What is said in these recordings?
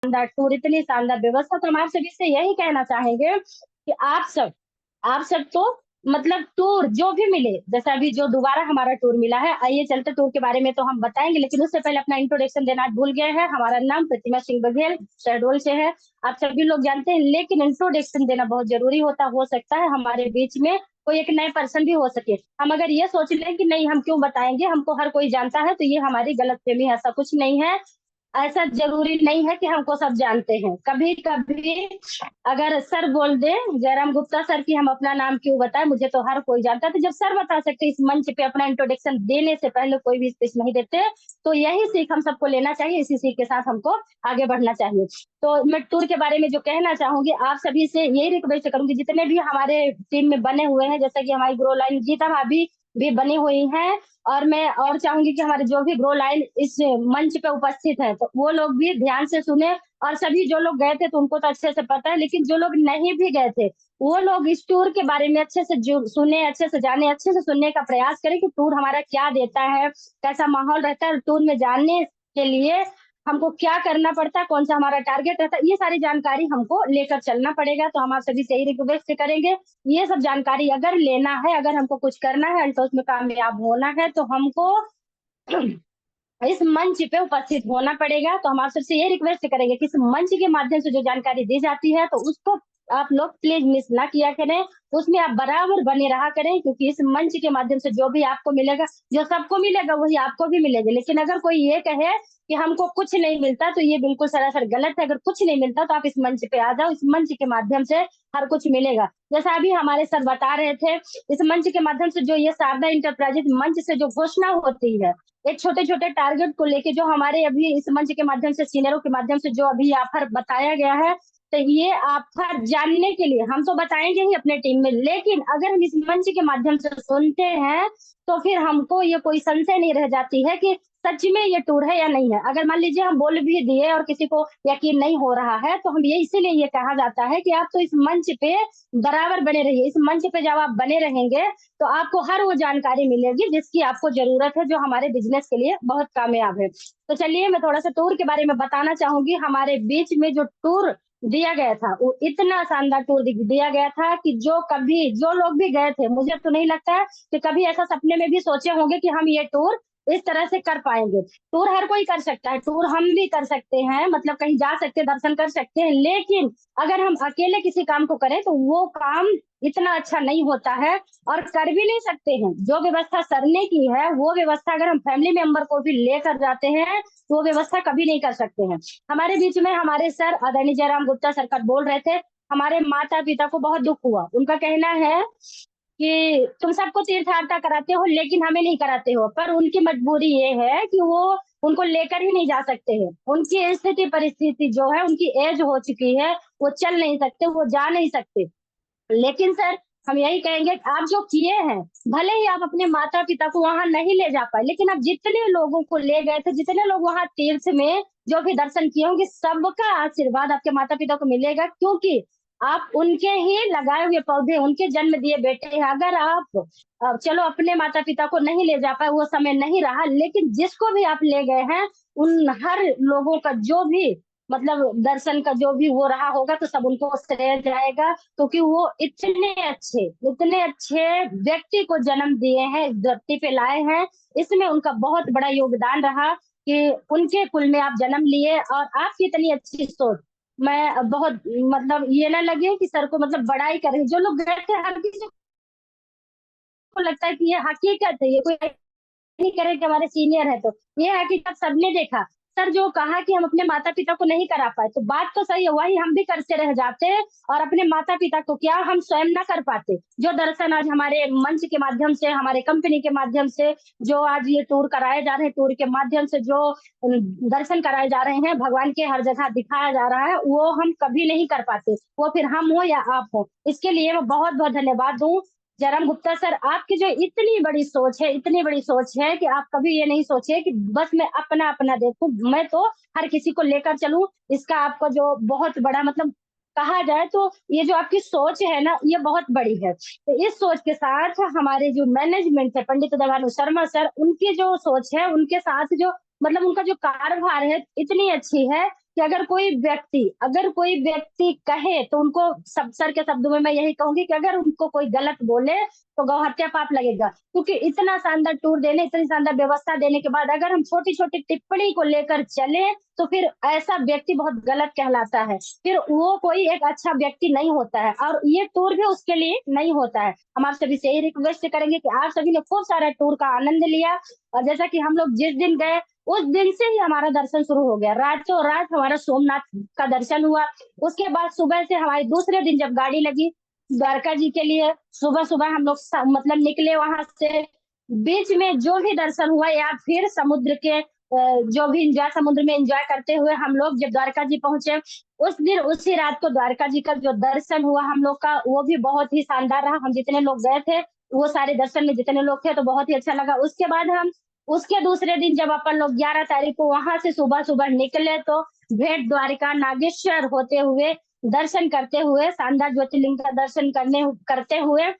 शानदार टूर, इतनी शानदार व्यवस्था, तो हम आप सभी से यही कहना चाहेंगे कि आप सब तो मतलब टूर जो भी मिले, जैसे अभी जो दोबारा हमारा टूर मिला है, आइए चलते टूर के बारे में तो हम बताएँगे, लेकिन उससे पहले अपना इंट्रोडक्शन देना भूल गए हैं। हमारा नाम प्रतिमा सिंह बघेल शहडोल से है। आप सभी लोग जानते हैं, लेकिन इंट्रोडक्शन देना बहुत ज़रूरी होता हो सकता है हमारे बीच में कोई एक नए पर्सन भी हो सके। हम अगर ये सोच लें कि नहीं हम क्यों बताएँगे, हमको हर कोई जानता है, तो ये हमारी गलतफ़हमी है, ऐसा कुछ नहीं है। ऐसा ज़रूरी नहीं है कि हमको सब जानते हैं। कभी-कभी अगर सर बोल दें, जयराम गुप्ता सर कि हम अपना नाम क्यों बताएँ, मुझे तो हर कोई जानता है, तो जब सर बता सकते हैं इस मंच पे अपना इंट्रोडक्शन देने से पहले कोई भी स्पीच नहीं देते, तो यही सीख हम सबको लेना चाहिए, इसी सीख के साथ हमको आगे बढ़ना चाहिए। तो मैं टूर के बारे में जो कहना चाहूँगी, आप सभी से यही रिक्वेस्ट करूँगी, जितने भी हमारे टीम में बने हुए हैं, जैसे कि हमारी ग्रो लाइन गीता भाभी भी बनी हुई हैं, और मैं और चाहूँगी कि हमारे जो भी ग्रो लाइन इस मंच पे उपस्थित हैं, तो वो लोग भी ध्यान से सुने, और सभी जो लोग गए थे तो उनको तो अच्छे से पता है, लेकिन जो लोग नहीं भी गए थे, वो लोग इस टूर के बारे में अच्छे से जो सुने, अच्छे से जाने, अच्छे से सुनने का प्रयास करें कि टूर हमारा क्या देता है, कैसा माहौल रहता है, और टूर में जाने के लिए हमको क्या करना पड़ता है, कौन-सा हमारा टारगेट रहता है, ये सारी जानकारी हमको लेकर चलना पड़ेगा। तो हम आप सभी से यही रिक्वेस्ट करेंगे, ये सब जानकारी अगर लेना है, अगर हमको कुछ करना है, अल्टोस में कामयाब होना है, तो हमको इस मंच पे उपस्थित होना पड़ेगा। तो हम आप सबसे ये रिक्वेस्ट करेंगे कि इस मंच के माध्यम से जो जानकारी दी जाती है, तो उसको आप लोग प्लीज़ मिस ना किया करें। उसमें आप बराबर बने रहा करें, क्योंकि इस मंच के माध्यम से जो भी आपको मिलेगा, जो सबको मिलेगा वही आपको भी मिलेगा। लेकिन अगर कोई ये कहे कि हमको कुछ नहीं मिलता, तो ये बिल्कुल सरासर गलत है। अगर कुछ नहीं मिलता तो आप इस मंच पे आ जाओ, इस मंच के माध्यम से हर कुछ मिलेगा। जैसा अभी हमारे सर बता रहे थे, इस मंच के माध्यम से जो ये शारदा एंटरप्राइजेज़ मंच से जो घोषणा होती है, एक छोटे-छोटे टारगेट को लेके जो हमारे अभी इस मंच के माध्यम से सीनियरों के माध्यम से जो अभी ऑफर बताया गया है, तो ये ऑफर जानने के लिए हम तो बताएँगे ही अपने टीम में, लेकिन अगर हम इस मंच के माध्यम से सुनते हैं, तो फिर हमको ये कोई संशय नहीं रह जाती है कि सच में ये टूर है या नहीं है। अगर मान लीजिए हम बोल भी दिए और किसी को यकीन नहीं हो रहा है, तो हम ये इसीलिए ये कहा जाता है कि आप तो इस मंच पे बराबर बने रहिए। इस मंच पे जब आप बने रहेंगे, तो आपको हर वो जानकारी मिलेगी जिसकी आपको ज़रूरत है, जो हमारे बिज़नेस के लिए बहुत कामयाब है। तो चलिए मैं थोड़ा-सा टूर के बारे में बताना चाहूँगी। हमारे बीच में जो टूर दिया गया था, वो इतना शानदार टूर दिया गया था कि जो लोग भी गए थे, मुझे तो नहीं लगता है कि कभी ऐसा सपने में भी सोचे होंगे कि हम ये टूर इस तरह से कर पाएँगे। टूर हर कोई कर सकता है, टूर हम भी कर सकते हैं, मतलब कहीं जा सकते हैं, दर्शन कर सकते हैं, लेकिन अगर हम अकेले किसी काम को करें, तो वो काम इतना अच्छा नहीं होता है, और कर भी नहीं सकते हैं। जो व्यवस्था सर ने की है, वो व्यवस्था अगर हम फैमिली मेंबर को भी लेकर जाते हैं, तो वो व्यवस्था कभी नहीं कर सकते हैं। हमारे बीच में हमारे सर आदरणीय जयराम गुप्ता सरकार बोल रहे थे, हमारे माता-पिता को बहुत दुःख हुआ। उनका कहना है कि तुम सबको तीर्थ यात्रा कराते हो, लेकिन हमें नहीं कराते हो। पर उनकी मजबूरी ये है कि वो उनको लेकर ही नहीं जा सकते हैं। उनकी स्थिति परिस्थिति जो है, उनकी एज हो चुकी है, वो चल नहीं सकते, वो जा नहीं सकते। लेकिन सर, हम यही कहेंगे कि आप जो किए हैं, भले ही आप अपने माता-पिता को वहाँ नहीं ले जा पाए, लेकिन आप जितने लोगों को ले गए थे, जितने लोग वहाँ तीर्थ में जो भी दर्शन किए होंगे, सबका आशीर्वाद आपके माता-पिता को मिलेगा, क्योंकि आप उनके ही लगाए हुए पौधे, उनके जन्म दिए बेटे हैं। अगर आप चलो अपने माता-पिता को नहीं ले जा पाए, वो समय नहीं रहा, लेकिन जिसको भी आप ले गए हैं, उन हर लोगों का जो भी मतलब दर्शन का जो भी वो रहा होगा, तो सब उनको श्रेय जाएगा, क्योंकि वो इतने अच्छे व्यक्ति को जन्म दिए हैं, इस धरती पे लाए हैं। इसमें उनका बहुत बड़ा योगदान रहा कि उनके कुल में आप जन्म लिए, और आपकी इतनी अच्छी सोच। मैं बहुत मतलब ये ना लगे कि सर को मतलब बड़ाई कर रही हूँ। जो लोग गए थे, हर किसी को लगता है कि ये हकीकत है, ये कोई नहीं करे कि हमारे सीनियर है तो। ये है कि जब सबने देखा, सर जो कहा कि हम अपने माता-पिता को नहीं करा पाए, तो बात तो सही है, वही हम भी करते रह जाते, और अपने माता-पिता को क्या हम स्वयं ना कर पाते। जो दर्शन आज हमारे मंच के माध्यम से, हमारे कंपनी के माध्यम से, जो आज ये टूर कराए जा रहे हैं, टूर के माध्यम से जो दर्शन कराए जा रहे हैं, भगवान के हर जगह दिखाया जा रहा है, वो हम कभी नहीं कर पाते। वो फिर हम हो या आप हो। इसके लिए मैं बहुत-बहुत धन्यवाद दूँ जयराम गुप्ता सर, आपकी जो इतनी बड़ी सोच है, इतनी बड़ी सोच है कि आप कभी ये नहीं सोचे कि बस मैं अपना-अपना देखूँ, मैं तो हर किसी को लेकर चलूँ। इसका आपका जो बहुत बड़ा मतलब कहा जाए, तो ये जो आपकी सोच है ना, ये बहुत बड़ी है। तो इस सोच के साथ हमारे जो मैनेजमेंट है, पंडित दयानु शर्मा सर, उनकी जो सोच है, उनके साथ जो मतलब उनका जो कार्यभार है, इतनी अच्छी है कि अगर कोई व्यक्ति कहे तो उनको सब सर के शब्दों में मैं यही कहूंगी कि अगर उनको कोई गलत बोले तो गौहत्या पाप लगेगा। क्योंकि इतना शानदार टूर देने, इतनी शानदार व्यवस्था देने के बाद अगर हम छोटी छोटी टिप्पणी को लेकर चले तो फिर ऐसा व्यक्ति बहुत गलत कहलाता है, फिर वो कोई एक अच्छा व्यक्ति नहीं होता है, और ये टूर भी उसके लिए नहीं होता है। हम आप सभी से यही रिक्वेस्ट करेंगे कि आप सभी ने खूब सारा टूर का आनंद लिया, और जैसा कि हम लोग जिस दिन गए उस दिन से ही हमारा दर्शन शुरू हो गया, रातों रात हमारा सोमनाथ का दर्शन हुआ। उसके बाद सुबह से हमारे दूसरे दिन जब गाड़ी लगी द्वारका जी के लिए, सुबह सुबह हम लोग मतलब निकले वहां से। बीच में जो भी दर्शन हुआ या फिर समुद्र के जो भी इंजॉय, समुद्र में एंजॉय करते हुए हम लोग जब द्वारका जी पहुंचे, उस दिन उसी रात को द्वारका जी का जो दर्शन हुआ हम लोग का, वो भी बहुत ही शानदार रहा। हम जितने लोग गए थे वो सारे दर्शन में जितने लोग थे तो बहुत ही अच्छा लगा। उसके बाद हम उसके दूसरे दिन जब अपन लोग 11 तारीख को वहां से सुबह सुबह निकले तो भेंट द्वारिका नागेश्वर होते हुए, दर्शन करते हुए, शानदार ज्योतिर्लिंग का दर्शन करते हुए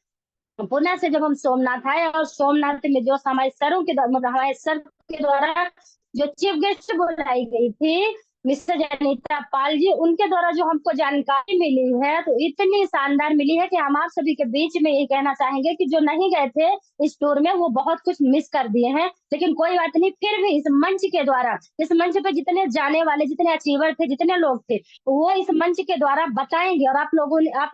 पुनः से जब हम सोमनाथ आए, और सोमनाथ में जो हमारे सरों के मतलब हमारे सर के द्वारा जो चीफ गेस्ट बुलाई गई थी मिस्टर जनिता पाल जी, उनके द्वारा जो हमको जानकारी मिली है तो इतनी शानदार मिली है कि हम आप सभी के बीच में ये कहना चाहेंगे कि जो नहीं गए थे इस टूर में वो बहुत कुछ मिस कर दिए हैं। लेकिन कोई बात नहीं, फिर भी इस मंच के द्वारा, इस मंच पे जितने जाने वाले, जितने अचीवर थे, जितने लोग थे, वो इस मंच के द्वारा बताएंगे, और आप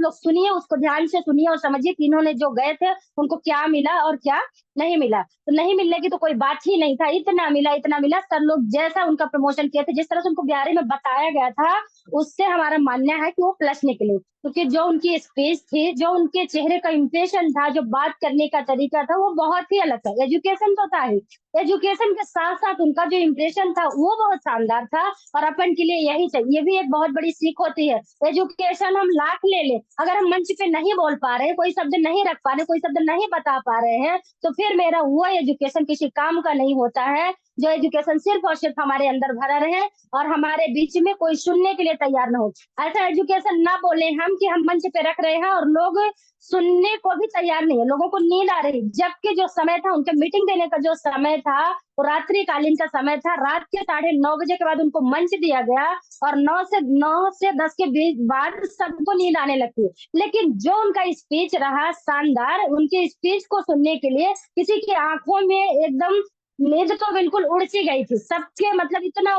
लोग सुनिए, उसको ध्यान से सुनिए और समझिए कि इन्होंने जो गए थे उनको क्या मिला और क्या नहीं मिला। तो नहीं मिलने की तो कोई बात ही नहीं था, इतना मिला, इतना मिला। सर लोग जैसा उनका प्रमोशन किए थे, जिस तरह से उनको बारे में बताया गया था, उससे हमारा मानना है कि वो प्लस निकले। क्योंकि जो उनकी स्पीच थी, जो उनके चेहरे का इंप्रेशन था, जो बात करने का तरीका था, वो बहुत ही अलग था। एजुकेशन तो था ही, एजुकेशन के साथ साथ उनका जो इम्प्रेशन था वो बहुत शानदार था। और अपन के लिए यही चाहिए, ये भी एक बहुत बड़ी सीख होती है। एजुकेशन हम लाख ले ले, अगर हम मंच पे नहीं बोल पा रहे, कोई शब्द नहीं रख पा रहे, कोई शब्द नहीं बता पा रहे हैं, तो फिर मेरा वो एजुकेशन किसी काम का नहीं होता है। जो एजुकेशन सिर्फ और सिर्फ हमारे अंदर भरा रहे और हमारे बीच में कोई सुनने के लिए तैयार न हो। ऐसा एजुकेशन ना बोले हम कि हम मंच पे रख रहे हैं और लोग सुनने को भी तैयार नहीं है, लोगों को नींद आ रही, जबकि जो समय था उनके मीटिंग देने का, जो समय था वो रात्रिकालीन का समय था। रात के 9:30 के बाद उनको मंच दिया गया, और 9 से 10 के बीच बाद सबको नींद आने लगती है। लेकिन जो उनका स्पीच रहा शानदार, उनके स्पीच को सुनने के लिए किसी की आंखों में एकदम नींद तो बिल्कुल उड़ सी गई थी सबके, मतलब इतना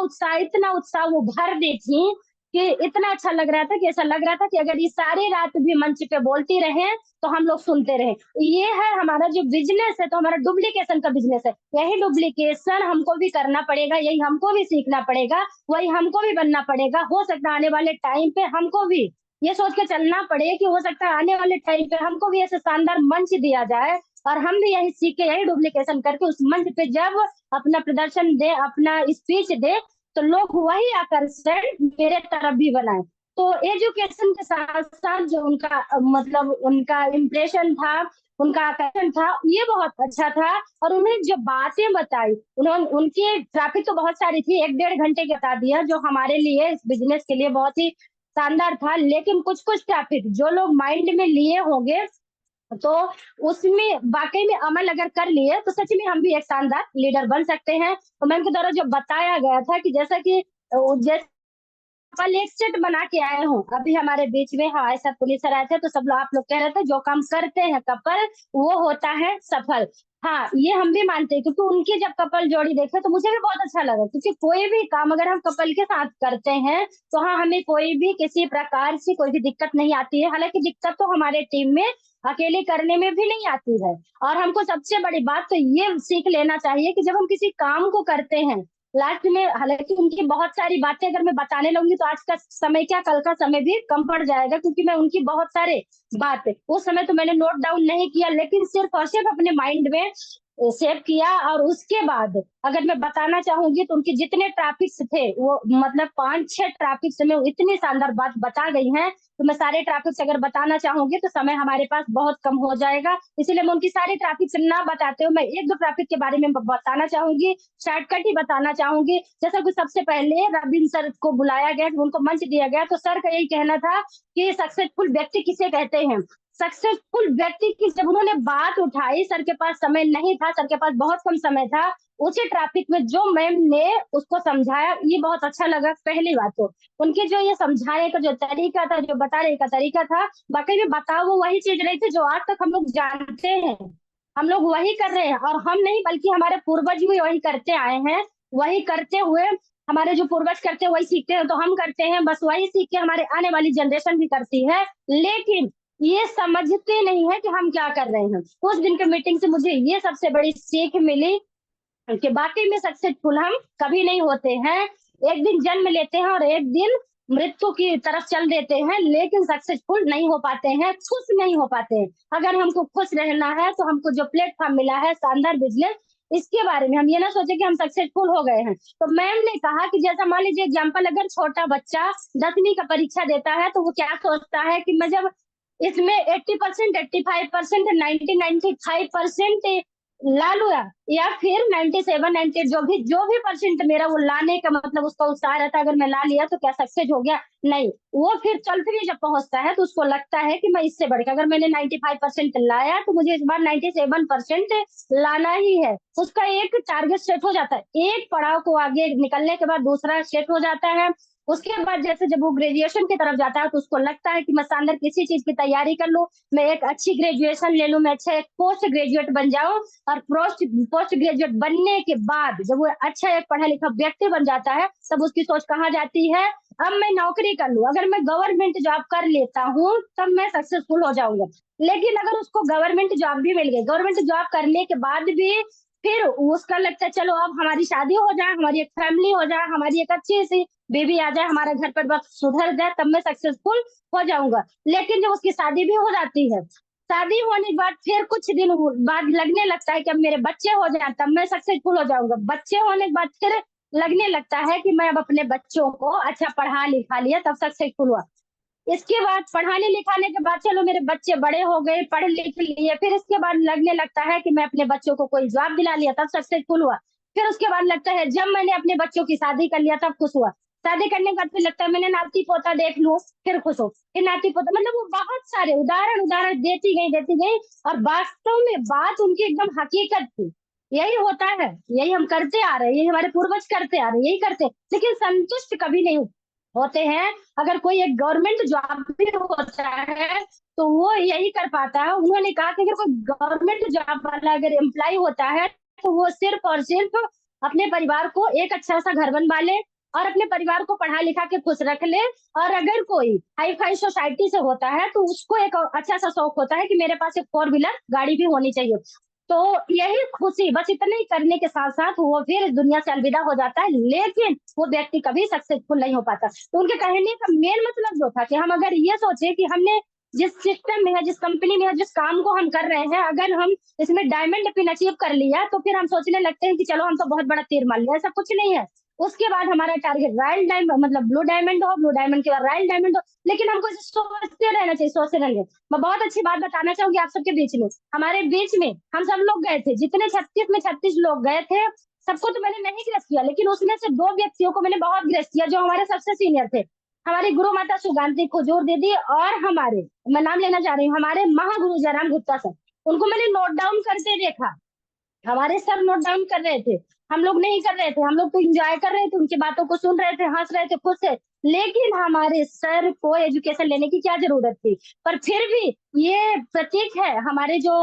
उत्साह वो भर दी थी कि इतना अच्छा लग रहा था कि ऐसा लग रहा था कि अगर ये सारी रात भी मंच पे बोलती रहे तो हम लोग सुनते रहे। ये है हमारा जो बिजनेस है, तो हमारा डुप्लीकेशन का बिजनेस है। यही डुप्लीकेशन हमको भी करना पड़ेगा, यही हमको भी सीखना पड़ेगा, वही हमको भी बनना पड़ेगा। हो सकता है आने वाले टाइम पे हमको भी ये सोच के चलना पड़े कि हो सकता है आने वाले टाइम पे हमको भी ऐसे शानदार मंच दिया जाए, और हम भी यही सीख के, यही डुप्लीकेशन करके उस मंच पे जब अपना प्रदर्शन दे, अपना स्पीच दे, तो लोग वही आकर्षण मेरे तरफ भी बनाए। तो एजुकेशन के साथ साथ जो उनका मतलब उनका इम्प्रेशन था, उनका आकर्षण था, ये बहुत अच्छा था। और उन्होंने जो बातें बताई, उन्होंने उनकी ट्रैफिक तो बहुत सारी थी, 1-1.5 घंटे के बता दिया, जो हमारे लिए इस बिजनेस के लिए बहुत ही शानदार था। लेकिन कुछ कुछ ट्रैफिक जो लोग माइंड में लिए होंगे, तो उसमें वाकई में अमल अगर कर लिए तो सच में हम भी एक शानदार लीडर बन सकते हैं। तो मैम के द्वारा जो बताया गया था कि जैसा कि जैसे कल एक सेट बना के आए हूँ, अभी हमारे बीच में हमारे साथ पुलिस सर आए थे, तो सब लोग आप लोग कह रहे थे जो काम करते हैं कपल वो होता है सफल। हाँ, ये हम भी मानते हैं, क्योंकि उनकी जब कपल जोड़ी देखे तो मुझे भी बहुत अच्छा लगा। क्योंकि कोई भी काम अगर हम कपल के साथ करते हैं तो हाँ, हमें कोई भी किसी प्रकार से कोई भी दिक्कत नहीं आती है। हालांकि दिक्कत तो हमारे टीम में अकेले करने में भी नहीं आती है। और हमको सबसे बड़ी बात तो ये सीख लेना चाहिए कि जब हम किसी काम को करते हैं, लास्ट में, हालांकि उनकी बहुत सारी बातें अगर मैं बताने लगूंगी तो आज का समय क्या कल का समय भी कम पड़ जाएगा, क्योंकि मैं उनकी बहुत सारे बातें उस समय तो मैंने नोट डाउन नहीं किया, लेकिन सिर्फ और सिर्फ अपने माइंड में सेव किया। और उसके बाद अगर मैं बताना चाहूंगी तो उनके जितने ट्रैफिक्स थे वो मतलब 5-6 ट्रैफिक्स में इतनी शानदार बात बता गई हैं, तो मैं सारे ट्रैफिक्स अगर बताना चाहूंगी तो समय हमारे पास बहुत कम हो जाएगा। इसलिए मैं उनकी सारी ट्रैफिक्स ना बताते हुए मैं 1-2 ट्रैफिक के बारे में बताना चाहूंगी, शॉर्टकट ही बताना चाहूंगी। जैसा कि सबसे पहले रविंद्र सर को बुलाया गया, उनको मंच दिया गया, तो सर का यही कहना था कि सक्सेसफुल व्यक्ति किसे कहते हैं। सक्सेसफुल व्यक्ति की जब उन्होंने बात उठाई, सर के पास समय नहीं था, सर के पास बहुत कम समय था, उसी ट्रैफिक में जो मैम ने उसको समझाया, ये बहुत अच्छा लगा। पहली बात तो उनके जो ये समझाने का जो तरीका था, जो बताने का तरीका था, वाकई में बताओ वो वही चीज नहीं थी जो आज तक हम लोग जानते हैं। हम लोग वही कर रहे हैं, और हम नहीं बल्कि हमारे पूर्वज भी वही करते आए हैं। वही करते हुए हमारे जो पूर्वज करते हैं वही सीखते हैं, तो हम करते हैं, बस वही सीख के हमारे आने वाली जनरेशन भी करती है। लेकिन ये समझते नहीं है कि हम क्या कर रहे हैं। उस दिन के मीटिंग से मुझे ये सबसे बड़ी सीख मिली कि वाकई में सक्सेसफुल हम कभी नहीं होते हैं। एक दिन जन्म लेते हैं और एक दिन मृत्यु की तरफ चल देते हैं, लेकिन सक्सेसफुल नहीं हो पाते हैं, खुश नहीं हो पाते हैं। अगर हमको खुश रहना है तो हमको जो प्लेटफॉर्म मिला है शानदार बिजनेस, इसके बारे में हम ये ना सोचे कि हम सक्सेसफुल हो गए हैं। तो मैम ने कहा कि जैसा मान लीजिए एग्जाम्पल, अगर छोटा बच्चा 10वीं का परीक्षा देता है तो वो क्या सोचता है कि मैं जब इसमें 80%, 85%, 90, 95% ला लूंगा, या फिर 97, 98, जो भी परसेंट मेरा वो लाने का मतलब उसका उत्साह रहता है, अगर मैं ला लिया तो क्या सक्सेस हो गया? नहीं। वो फिर 12वीं में जब पहुंचता है तो उसको लगता है कि मैं इससे बढ़कर, अगर मैंने 95% लाया तो मुझे इस बार 97% लाना ही है। उसका एक टारगेट सेट हो जाता है, एक पड़ाव को आगे निकलने के बाद दूसरा सेट हो जाता है। उसके बाद जैसे जब वो ग्रेजुएशन की तरफ जाता है तो उसको लगता है कि मैं शानदार किसी चीज की तैयारी कर लूं, मैं एक अच्छी ग्रेजुएशन ले लूं, मैं अच्छा एक पोस्ट ग्रेजुएट बन जाऊं। और पोस्ट ग्रेजुएट बनने के बाद जब वो अच्छा एक पढ़ा लिखा व्यक्ति बन जाता है, तब उसकी सोच कहाँ जाती है? अब मैं नौकरी कर लूं, अगर मैं गवर्नमेंट जॉब कर लेता हूँ तब मैं सक्सेसफुल हो जाऊंगा। लेकिन अगर उसको गवर्नमेंट जॉब भी मिल गई, गवर्नमेंट जॉब करने के बाद भी फिर उसका लगता है चलो अब हमारी शादी हो जाए, हमारी एक फैमिली हो जाए, हमारी एक अच्छी सी बेबी आ जाए, हमारा घर पर बस सुधर जाए, तब मैं सक्सेसफुल हो जाऊंगा। लेकिन जब उसकी शादी भी हो जाती है, शादी होने के बाद फिर कुछ दिन बाद लगने लगता है कि अब मेरे बच्चे हो जाए तब मैं सक्सेसफुल हो जाऊंगा। बच्चे होने के बाद फिर लगने लगता है कि मैं अब अपने बच्चों को अच्छा पढ़ा लिखा लिया तब सक्सेसफुल हुआ। इसके बाद पढ़ाने लिखाने के बाद चलो मेरे बच्चे बड़े हो गए, पढ़ लिख लिए, फिर इसके बाद लगने लगता है कि मैं अपने बच्चों को कोई जॉब दिला लिया तब सक्सेसफुल हुआ। फिर उसके बाद लगता है जब मैंने अपने बच्चों की शादी कर लिया तब खुश हुआ। शादी करने के बाद फिर लगता है मैंने नाती पोता देख लूं, फिर खुश हो, फिर नाती पोता, मतलब वो बहुत सारे उदाहरण उदाहरण देती गई। और वास्तव में बात उनकी एकदम हकीकत थी। यही होता है, यही हम करते आ रहे हैं, यही हमारे पूर्वज करते आ रहे हैं, यही करते, लेकिन संतुष्ट कभी नहीं होते हैं। अगर कोई एक गवर्नमेंट जॉब भी होता है तो वो यही कर पाता है। उन्होंने कहा कि अगर कोई गवर्नमेंट जॉब वाला अगर एम्प्लॉय होता है तो वो सिर्फ और सिर्फ अपने परिवार को एक अच्छा सा घर बनवा ले और अपने परिवार को पढ़ा लिखा के खुश रख ले। और अगर कोई हाई फाई सोसाइटी से होता है तो उसको एक अच्छा सा शौक होता है कि मेरे पास एक 4 व्हीलर गाड़ी भी होनी चाहिए। तो यही खुशी, बस इतने ही करने के साथ साथ वो फिर इस दुनिया से अलविदा हो जाता है, लेकिन वो व्यक्ति कभी सक्सेसफुल नहीं हो पाता। तो उनके कहने का मेन मतलब जो था कि हम अगर ये सोचे कि हमने जिस सिस्टम में है, जिस कंपनी में है, जिस काम को हम कर रहे हैं, अगर हम इसमें डायमंड पिन अचीव कर लिया तो फिर हम सोचने लगते हैं कि चलो हम तो बहुत बड़ा तीर मार लिया। ऐसा कुछ नहीं है। उसके बाद हमारा टारगेट रॉयल डायमंड, मतलब ब्लू डायमंड हो, ब्लू डायमंड के बाद रॉयल डायमंड हो। लेकिन हमको इसे सोचते रहना चाहिए, सोचते रहना चाहिए। मैं बहुत अच्छी बात बताना चाहूंगी आप सबके बीच में। हमारे बीच में हम सब लोग गए थे, जितने 36 में 36 लोग गए थे, सबको तो मैंने नहीं ग्रेस किया, लेकिन उसमें से 2 व्यक्तियों को मैंने बहुत ग्रेस किया जो हमारे सबसे सीनियर थे। हमारी गुरु माता सुगांती खुजूर दीदी, और हमारे, मैं नाम लेना चाह रही हूँ, हमारे महागुरु जयराम गुप्ता सर। उनको मैंने नोट डाउन करते देखा। हमारे सर नोट डाउन कर रहे थे, हम लोग नहीं कर रहे थे। हम लोग तो एंजॉय कर रहे थे, उनकी बातों को सुन रहे थे, हंस रहे थे, खुश थे। लेकिन हमारे सर को एजुकेशन लेने की क्या जरूरत थी? पर फिर भी ये प्रतीक है हमारे जो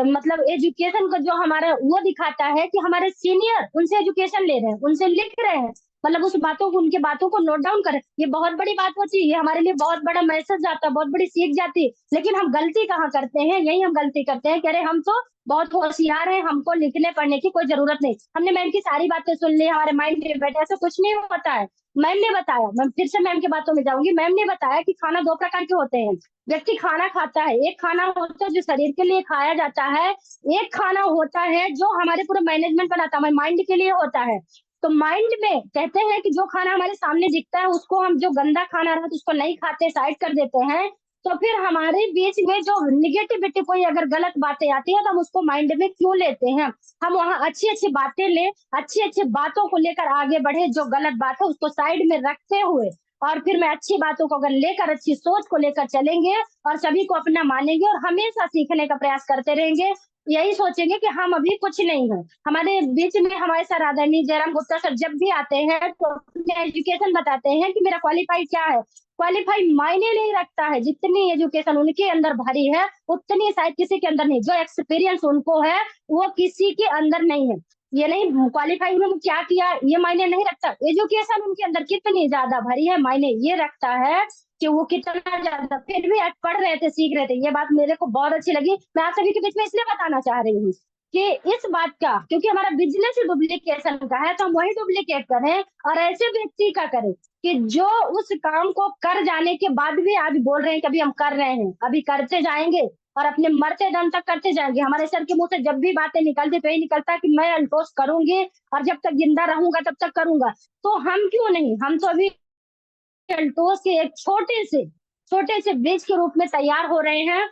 मतलब एजुकेशन का जो हमारा वो दिखाता है कि हमारे सीनियर उनसे एजुकेशन ले रहे हैं, उनसे लिख रहे हैं, मतलब उस बातों को, उनके बातों को नोट डाउन करें। ये बहुत बड़ी बात होती है, ये हमारे लिए बहुत बड़ा मैसेज जाता है, बहुत बड़ी सीख जाती है। लेकिन हम गलती कहाँ करते हैं? यही हम गलती करते हैं कि अरे हम तो बहुत होशियार है, हमको लिखने पढ़ने की कोई जरूरत नहीं, हमने मैम की सारी बातें सुन ली, हमारे माइंड में बैठे। ऐसा कुछ नहीं होता है। मैम ने बताया, मैं फिर से मैम की बातों में जाऊंगी, मैम ने बताया कि खाना 2 प्रकार के होते हैं। व्यक्ति खाना खाता है, एक खाना होता है जो शरीर के लिए खाया जाता है, एक खाना होता है जो हमारे पूरे मैनेजमेंट बनाता है, हमारे माइंड के लिए होता है। तो माइंड में कहते हैं कि जो खाना हमारे सामने दिखता है उसको हम, जो गंदा खाना रहा तो उसको नहीं खाते, साइड कर देते हैं। तो फिर हमारे बीच में जो निगेटिविटी, कोई अगर गलत बातें आती है तो हम उसको माइंड में क्यों लेते हैं? हम वहाँ अच्छी अच्छी बातें ले, अच्छी अच्छी बातों को लेकर आगे बढ़े, जो गलत बात है उसको साइड में रखते हुए, और फिर मैं अच्छी बातों को अगर लेकर, अच्छी सोच को लेकर चलेंगे और सभी को अपना मानेंगे और हमेशा सीखने का प्रयास करते रहेंगे, यही सोचेंगे कि हम अभी कुछ नहीं है। हमारे बीच में हमारे सर आदरणीय जयराम गुप्ता सर जब भी आते हैं तो अपने एजुकेशन बताते हैं कि मेरा क्वालिफाई क्या है। क्वालिफाई मायने नहीं रखता है, जितनी एजुकेशन उनके अंदर भरी है उतनी शायद किसी के अंदर नहीं, जो एक्सपीरियंस उनको है वो किसी के अंदर नहीं है। ये नहीं क्वालिफाई उन्होंने क्या किया ये मायने नहीं रखता, एजुकेशन उनके अंदर कितनी ज्यादा भरी है मायने ये रखता है कि वो कितना ज्यादा फिर भी आज पढ़ रहे थे सीख रहे थे। ये बात मेरे को बहुत अच्छी लगी, मैं आप सभी के बीच में इसलिए बताना चाह रही हूँ कि इस बात का, क्योंकि हमारा बिजनेस डुप्लीकेशन का है तो हम वही डुप्लीकेट करें और ऐसे व्यक्ति का करें कि जो उस काम को कर जाने के बाद भी आज बोल रहे हैं कि अभी हम कर रहे हैं, अभी करते जाएंगे और अपने मरते दम तक करते जाएंगे। हमारे सर के मुंह से जब भी बातें निकलती तो यही निकलता है कि मैं अल्टोस करूंगी और जब तक जिंदा रहूंगा तब तक करूंगा। तो हम क्यों नहीं, हम तो अभी अल्टोस के एक छोटे से ब्रिज के रूप में तैयार हो रहे हैं।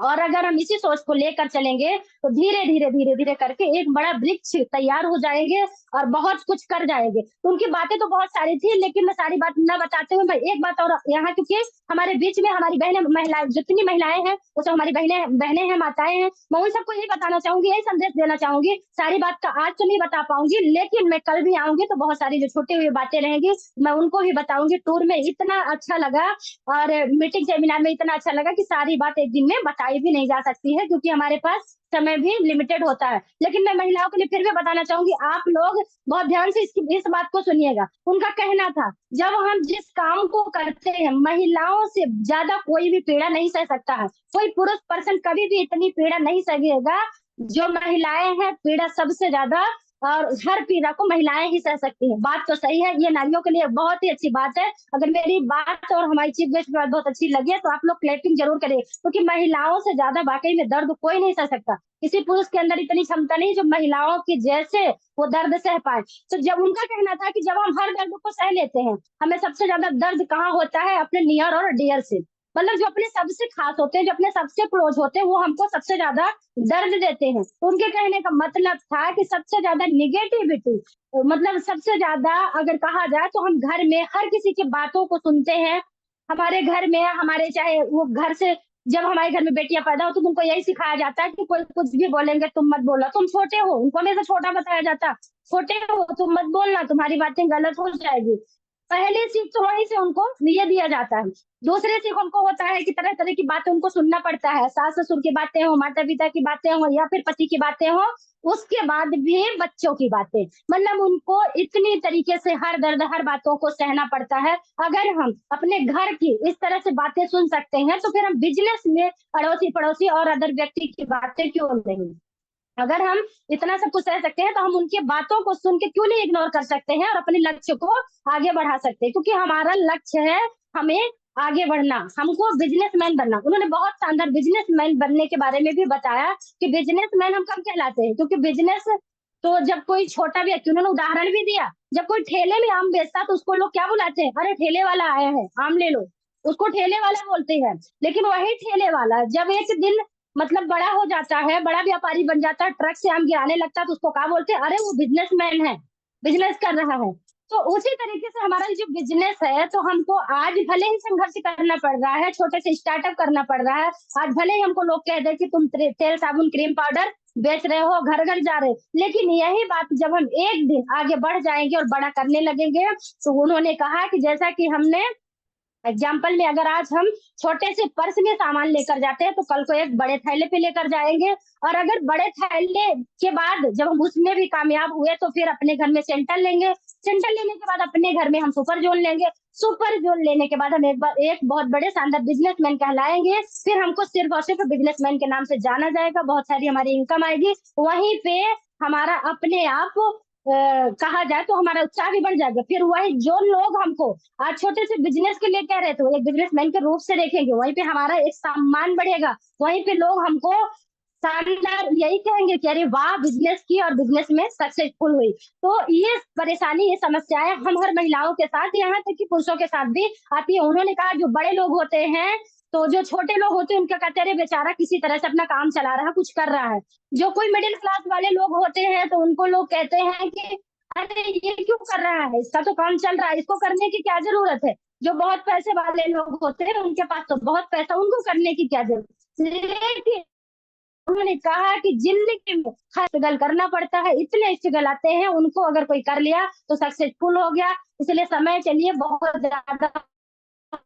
और अगर हम इसी सोच को लेकर चलेंगे तो धीरे धीरे करके एक बड़ा वृक्ष तैयार हो जाएंगे और बहुत कुछ कर जाएंगे। तो उनकी बातें तो बहुत सारी थी लेकिन मैं सारी बात न बताते हुए मैं एक बात और यहाँ, क्योंकि हमारे बीच में हमारी बहनें महिलाएं जितनी महिलाएं हैं वो सब हमारी बहनें हैं माताएं हैं, मैं उन सबको यही बताना चाहूंगी, यही संदेश देना चाहूंगी। सारी बात का आज तो नहीं बता पाऊंगी लेकिन मैं कल भी आऊंगी तो बहुत सारी जो छुट्टी हुई बातें रहेंगी मैं उनको भी बताऊंगी। टूर में इतना अच्छा लगा और मीटिंग सेमिनार में इतना अच्छा लगा कि सारी बात एक दिन में बताई भी नहीं जा सकती है क्योंकि हमारे पास समय भी लिमिटेड होता है। लेकिन मैं महिलाओं के लिए फिर भी बताना चाहूंगी, आप लोग बहुत ध्यान से इस बात को सुनिएगा। उनका कहना था जब हम जिस काम को करते हैं महिलाओं से ज्यादा कोई भी पीड़ा नहीं सह सकता है, कोई पुरुष पर्सन कभी भी इतनी पीड़ा नहीं सहेगा। जो महिलाएं हैं पीड़ा सबसे ज्यादा, और हर पीड़ा को महिलाएं ही सह सकती हैं। बात तो सही है, ये नारियों के लिए बहुत ही अच्छी बात है। अगर मेरी बात और हमारी चीफ गेस्ट की बात बहुत अच्छी लगी है तो आप लोग क्लैपिंग जरूर करें, क्योंकि महिलाओं से ज्यादा वाकई में दर्द कोई नहीं सह सकता। किसी पुरुष के अंदर इतनी क्षमता नहीं जो महिलाओं की जैसे वो दर्द सह पाए। तो जब उनका कहना था कि जब हम हर दर्द को सह लेते हैं, हमें सबसे ज्यादा दर्द कहाँ होता है, अपने नियर और डियर से। मतलब जो अपने सबसे खास होते हैं, जो अपने सबसे क्लोज होते हैं, वो हमको सबसे ज्यादा दर्द देते हैं। तो उनके कहने का मतलब था कि सबसे ज्यादा निगेटिविटी, मतलब सबसे ज्यादा अगर कहा जाए तो हम घर में हर किसी की बातों को सुनते हैं। हमारे घर में हमारे चाहे वो घर से जब हमारे घर में बेटियां पैदा हो तो तुमको यही सिखाया जाता है कि कोई कुछ भी बोलेंगे तुम मत बोलना, तुम छोटे हो, उनको हमेशा छोटा बताया जाता, छोटे हो तुम मत बोलना, तुम्हारी बातें गलत हो जाएगी। पहली सीख तो वहीं से उनको ये दिया जाता है। दूसरी सीख उनको होता है कि तरह तरह की बातें उनको सुनना पड़ता है, सास ससुर की बातें हो, माता पिता की बातें हो या फिर पति की बातें हो, उसके बाद भी बच्चों की बातें। मतलब उनको इतनी तरीके से हर दर्द हर बातों को सहना पड़ता है। अगर हम अपने घर की इस तरह से बातें सुन सकते हैं तो फिर हम बिजनेस में अड़ोसी पड़ोसी और अदर व्यक्ति की बातें क्यों नहीं। अगर हम इतना सब कुछ सह सकते हैं तो हम उनकी बातों को सुन के क्यों नहीं इग्नोर कर सकते हैं और अपने लक्ष्य को आगे बढ़ा सकते हैं, क्योंकि हमारा लक्ष्य है हमें आगे बढ़ना, हमको बिजनेसमैन बनना। उन्होंने बहुत शानदार बिजनेसमैन बनने के बारे में भी बताया कि बिजनेसमैन हम कब कहलाते हैं, क्योंकि बिजनेस तो जब कोई छोटा व्यक्ति, उन्होंने उदाहरण भी दिया, जब कोई ठेले में आम बेचता तो उसको लोग क्या बुलाते हैं, अरे ठेले वाला आया है आम ले लो, उसको ठेले वाला बोलते हैं। लेकिन वही ठेले वाला जब एक दिन मतलब बड़ा हो जाता है, बड़ा व्यापारी बन जाता है, ट्रक से आम गिराने लगता है तो उसको क्या बोलते हैं, अरे वो बिजनेसमैन है, बिजनेस कर रहा है। तो उसी तरीके से हमारा जो बिजनेस है तो हमको आज भले ही संघर्ष करना पड़ रहा है, छोटे से स्टार्टअप करना पड़ रहा है। आज भले ही हमको लोग कह दे कि तुम तेल साबुन क्रीम पाउडर बेच रहे हो, घर घर जा रहे हो, लेकिन यही बात जब हम एक दिन आगे बढ़ जाएंगे और बड़ा करने लगेंगे तो उन्होंने कहा कि जैसा कि हमने एग्जाम्पल में अगर आज हम छोटे से पर्स में सामान लेकर जाते हैं तो कल को एक बड़े थैले पे लेकर जाएंगे, और अगर बड़े थैले के बाद जब हम उसमें भी कामयाब हुए तो फिर अपने घर में सेंटर लेंगे, सेंटर लेने के बाद अपने घर में हम सुपर जोन लेंगे, सुपर जोन लेने के बाद हम एक बहुत बड़े शानदार बिजनेसमैन कहलाएंगे। फिर हमको सिर्फ और सिर्फ बिजनेसमैन के नाम से जाना जाएगा, बहुत सारी हमारी इनकम आएगी, वहीं पे हमारा अपने आप कहा जाए तो हमारा उत्साह भी बढ़ जाएगा। फिर वही जो लोग हमको आज छोटे से बिजनेस के लिए कह रहे थे एक बिजनेसमैन के रूप से देखेंगे, वहीं पे हमारा एक सम्मान बढ़ेगा, वहीं पे लोग हमको शानदार यही कहेंगे कि अरे वाह बिजनेस की और बिजनेस में सक्सेसफुल हुई। तो ये परेशानी ये समस्याएं हम हर महिलाओं के साथ यहाँ तक कि पुरुषों के साथ भी आती है। उन्होंने कहा जो बड़े लोग होते हैं तो जो छोटे लोग होते हैं उनका कहते हैं बेचारा किसी तरह से अपना काम चला रहा है, कुछ कर रहा है। जो कोई मिडिल क्लास वाले लोग होते हैं तो उनको लोग कहते हैं कि अरे ये क्यों कर रहा है, इसका तो काम चल रहा है, इसको करने की क्या जरूरत है। जो बहुत पैसे वाले लोग होते हैं उनके पास तो बहुत पैसा, उनको करने की क्या जरूरत। लेकिन उन्होंने कहा कि जिंदगी में स्ट्रगल करना पड़ता है, इतने स्ट्रगल आते हैं उनको, अगर कोई कर लिया तो सक्सेसफुल हो गया। इसलिए समय चलिए बहुत ज्यादा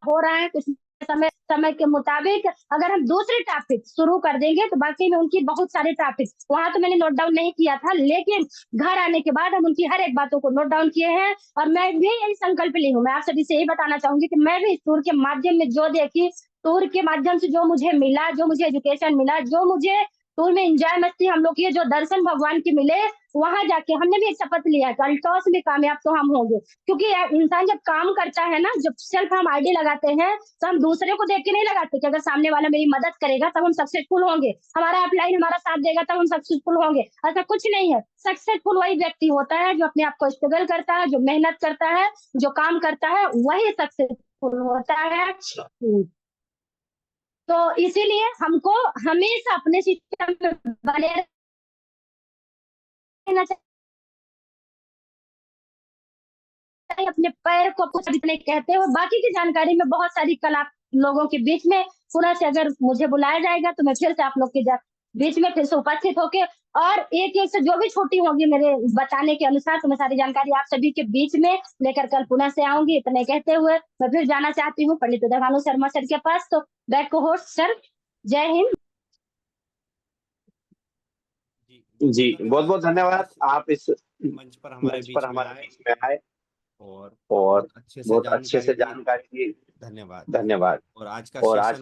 हो रहा है, कुछ समय समय के मुताबिक अगर हम दूसरे टॉपिक शुरू कर देंगे तो बाकी में उनकी बहुत सारे टॉपिक वहां तो मैंने नोट डाउन नहीं किया था, लेकिन घर आने के बाद हम उनकी हर एक बातों को नोट डाउन किए हैं। और मैं भी यही संकल्प ली हूँ, मैं आप सभी से यही बताना चाहूंगी कि मैं भी इस टूर के माध्यम में जो देखी, टूर के माध्यम से जो मुझे मिला, जो मुझे एजुकेशन मिला, जो मुझे टूर में एंजॉय मस्ती हम लोग किए, जो दर्शन भगवान के मिले, वहां जाके हमने भी एक शपथ लिया है कि अल्टॉस में कामयाब तो हम होंगे। क्योंकि इंसान जब काम करता है ना, जब सेल्फ हम आईडी लगाते हैं तो हम दूसरे को देख के नहीं लगाते कि अगर सामने वाला मेरी मदद करेगा तब हम सक्सेसफुल होंगे, हमारा अपलाइन हमारा साथ देगा तब हम सक्सेसफुल होंगे। ऐसा कुछ नहीं है। सक्सेसफुल वही व्यक्ति होता है जो अपने आप को स्ट्रगल करता है, जो मेहनत करता है, जो काम करता है, वही सक्सेसफुल होता है। तो इसीलिए हमको हमेशा अपने सिस्टम में बने रहना चाहिए, अपने पैर को कुछ जितने कहते हो। बाकी की जानकारी में बहुत सारी कल आप लोगों के बीच में पुनः से अगर मुझे बुलाया जाएगा तो मैं फिर से आप लोग के बीच में फिर से उपस्थित होके और एक एक से जो भी छोटी होगी मेरे बताने के अनुसार तो मैं सारी जानकारी आप सभी के बीच में लेकर कल पुनः से आऊंगी। इतने कहते हुए मैं फिर जाना चाहती हूँ पंडित उदयभानु शर्मा सर के पास। तो बैक को होस्ट सर, जय हिंद। जी बहुत बहुत धन्यवाद, आप इस मंच पर हमारे बीच में आए और बहुत अच्छे से अच्छे से जानकारी दी। धन्यवाद। धन्यवाद। और आज का और आज सेशन